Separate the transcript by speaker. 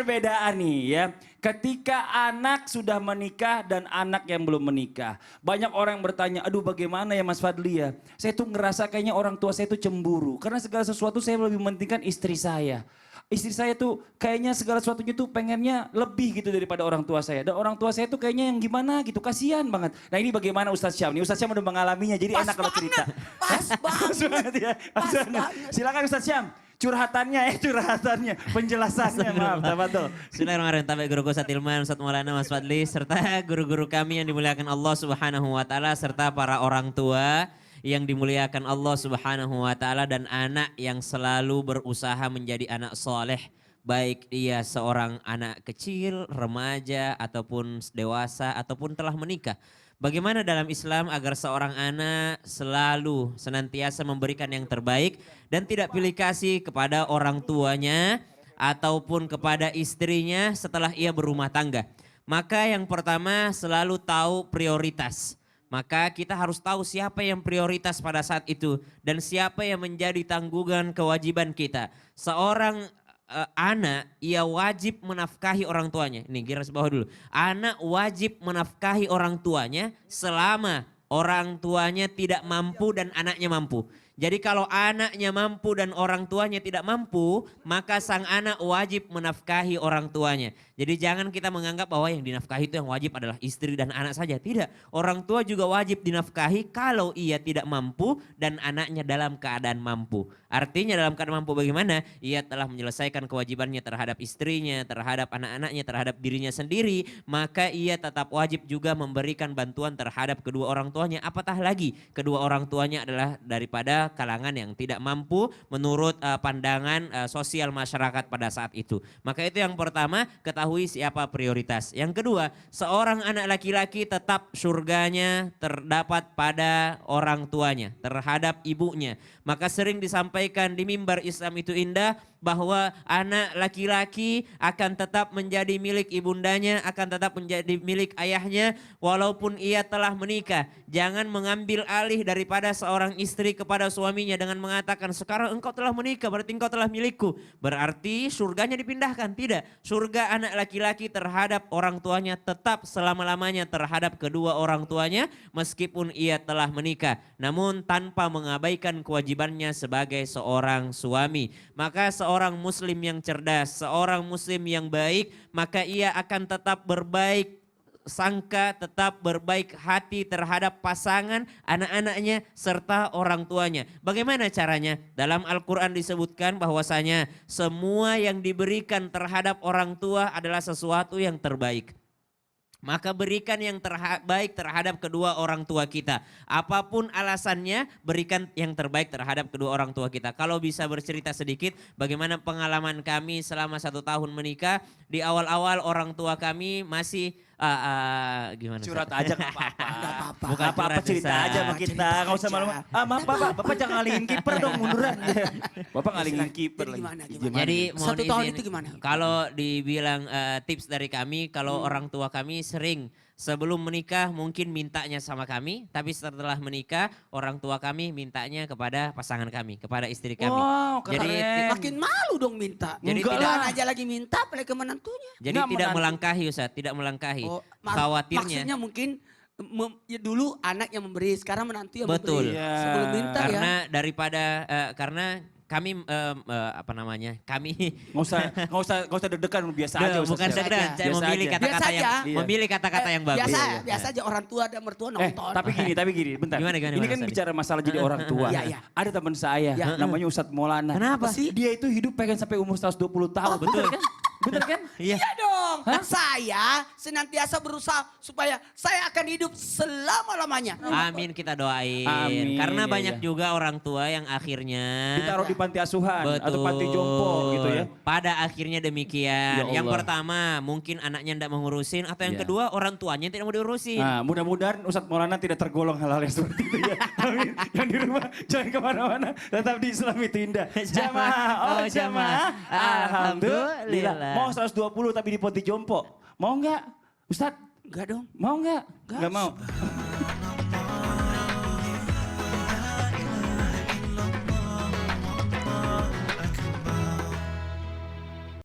Speaker 1: perbedaan nih ya. Ketika anak sudah menikah dan anak yang belum menikah. Banyak orang yang bertanya, aduh bagaimana ya Mas Fadli ya. Saya tuh ngerasa kayaknya orang tua saya tuh cemburu. Karena segala sesuatu saya lebih mementingkan istri saya. Istri saya tuh kayaknya segala sesuatunya tuh pengennya lebih gitu daripada orang tua saya. Dan orang tua saya tuh kayaknya yang gimana gitu, kasihan banget. Nah ini bagaimana Ustadz Syam nih? Ustadz Syam udah mengalaminya jadi enak kalau cerita.
Speaker 2: Pas banget.
Speaker 1: Ya. Silakan Ustadz Syam. Curhatannya, penjelasannya, maaf, tafadhol.
Speaker 3: Bismillahirrahmanirrahim. Tabe guru Ustadz Ilman, Ustadz Maulana, Mas Fadli, serta guru-guru kami yang dimuliakan Allah Subhanahu wa taala serta para orang tua yang dimuliakan Allah Subhanahu wa taala dan anak yang selalu berusaha menjadi anak soleh, baik ia seorang anak kecil, remaja ataupun dewasa ataupun telah menikah. Bagaimana dalam Islam agar seorang anak selalu senantiasa memberikan yang terbaik dan tidak pilih kasih kepada orang tuanya ataupun kepada istrinya setelah ia berumah tangga. Maka yang pertama selalu tahu prioritas. Maka kita harus tahu siapa yang prioritas pada saat itu dan siapa yang menjadi tanggungan kewajiban kita. Seorang anak ia wajib menafkahi orang tuanya. Ini garis bawah dulu. Anak wajib menafkahi orang tuanya selama orang tuanya tidak mampu dan anaknya mampu. Jadi kalau anaknya mampu dan orang tuanya tidak mampu, maka sang anak wajib menafkahi orang tuanya. Jadi jangan kita menganggap bahwa yang dinafkahi itu yang wajib adalah istri dan anak saja. Tidak, orang tua juga wajib dinafkahi kalau ia tidak mampu dan anaknya dalam keadaan mampu. Artinya dalam keadaan mampu bagaimana? Ia telah menyelesaikan kewajibannya terhadap istrinya, terhadap anak-anaknya, terhadap dirinya sendiri. Maka ia tetap wajib juga memberikan bantuan terhadap kedua orang tuanya. Apatah lagi kedua orang tuanya adalah daripada kalangan yang tidak mampu menurut pandangan sosial masyarakat pada saat itu. Maka itu yang pertama, ketahui siapa prioritas. Yang kedua, seorang anak laki-laki tetap surganya terdapat pada orang tuanya, terhadap ibunya. Maka sering disampaikan di mimbar Islam itu indah bahwa anak laki-laki akan tetap menjadi milik ibundanya, akan tetap menjadi milik ayahnya walaupun ia telah menikah. Jangan mengambil alih daripada seorang istri kepada suaminya dengan mengatakan sekarang engkau telah menikah berarti engkau telah milikku. Berarti surganya dipindahkan. Tidak, surga anak laki-laki terhadap orang tuanya tetap selama-lamanya terhadap kedua orang tuanya meskipun ia telah menikah. Namun tanpa mengabaikan kewajibannya sebagai seorang suami. Maka seorang muslim yang cerdas, seorang muslim yang baik, maka ia akan tetap berbaik sangka, tetap berbaik hati terhadap pasangan, anak-anaknya, serta orang tuanya. Bagaimana caranya? Dalam Al-Quran disebutkan bahwasanya semua yang diberikan terhadap orang tua adalah sesuatu yang terbaik. Maka berikan yang terbaik terhadap kedua orang tua kita. Apapun alasannya, berikan yang terbaik terhadap kedua orang tua kita. Kalau bisa bercerita sedikit bagaimana pengalaman kami selama 1 tahun menikah. Di awal-awal orang tua kami masih gimana?
Speaker 1: Curhat aja gak apa-apa.
Speaker 3: Bukan
Speaker 1: apa-apa cerita aja sama kita. Gak usah malu. Maaf Bapak jangan ngalingin kiper dong, munduran. Bapak ngalingin kiper lagi.
Speaker 3: Jadi mohon
Speaker 2: 1 tahun
Speaker 3: izin,
Speaker 2: itu gimana?
Speaker 3: kalau dibilang tips dari kami, kalau orang tua kami sering sebelum menikah mungkin mintanya sama kami, tapi setelah menikah orang tua kami mintanya kepada pasangan kami, kepada istri kami.
Speaker 1: Wow,
Speaker 3: Jadi
Speaker 1: keren.
Speaker 2: Makin malu dong minta.
Speaker 3: Jadi
Speaker 2: Enggak
Speaker 3: tidak-
Speaker 2: lah aja lagi minta apalagi ke menantunya.
Speaker 3: Jadi
Speaker 1: Nggak
Speaker 3: tidak
Speaker 1: menantu.
Speaker 3: melangkahi Ustaz, tidak melangkahi.
Speaker 2: Oh,
Speaker 3: Khawatirnya.
Speaker 2: maksudnya mungkin ya dulu anak yang memberi, sekarang menantu yang
Speaker 3: Betul.
Speaker 2: memberi.
Speaker 1: Iya.
Speaker 2: Sebelum minta ya.
Speaker 3: Karena daripada karena kami apa namanya? Kami
Speaker 1: Nggak usah deg-degan, biasa aja. Ustaz
Speaker 3: bukan
Speaker 1: Syam.
Speaker 3: deg-degan, saya
Speaker 1: Biasa
Speaker 3: memilih
Speaker 1: aja.
Speaker 3: kata-kata
Speaker 2: Biasa
Speaker 3: yang
Speaker 2: aja.
Speaker 1: Iya.
Speaker 3: memilih kata-kata yang bagus.
Speaker 2: Biasa,
Speaker 3: Iya.
Speaker 2: biasa aja orang tua dan mertua nonton.
Speaker 1: Tapi gini, bentar.
Speaker 3: Gimana,
Speaker 1: Ini kan
Speaker 3: Mas Adi?
Speaker 1: bicara masalah jadi orang tua.
Speaker 2: Iya, iya.
Speaker 1: Ada teman saya,
Speaker 2: Ya.
Speaker 1: namanya Ustadz Maulana.
Speaker 3: Kenapa
Speaker 2: sih?
Speaker 1: Dia itu hidup pengen sampai umur 120 tahun. Betul kan? Betul kan?
Speaker 3: Iya.
Speaker 2: Iya dong. Saya senantiasa berusaha supaya saya akan hidup selama-lamanya.
Speaker 3: Amin, kita doain.
Speaker 1: Amin,
Speaker 3: Karena
Speaker 1: iya,
Speaker 3: banyak
Speaker 1: iya.
Speaker 3: juga orang tua yang akhirnya
Speaker 1: Ditaruh di panti asuhan atau panti jompo gitu ya.
Speaker 3: Pada akhirnya demikian.
Speaker 1: Ya
Speaker 3: Yang
Speaker 1: Allah.
Speaker 3: pertama mungkin anaknya tidak mengurusin atau yang
Speaker 1: Ya.
Speaker 3: kedua orang tuanya tidak mau diurusin.
Speaker 1: Nah, mudah-mudahan Ustadz Maulana tidak tergolong hal-hal yang seperti itu ya. Amin. Yang di rumah jangan kemana-mana, tetap di Islam itu indah. Jamaah,
Speaker 3: Oh, jamaah.
Speaker 1: Alhamdulillah.
Speaker 3: Alhamdulillah.
Speaker 1: Mau 120 tapi di panti jompo. Mau nggak? Ustadz,
Speaker 2: Enggak dong.
Speaker 1: mau nggak?
Speaker 2: Nggak.
Speaker 1: Nggak mau.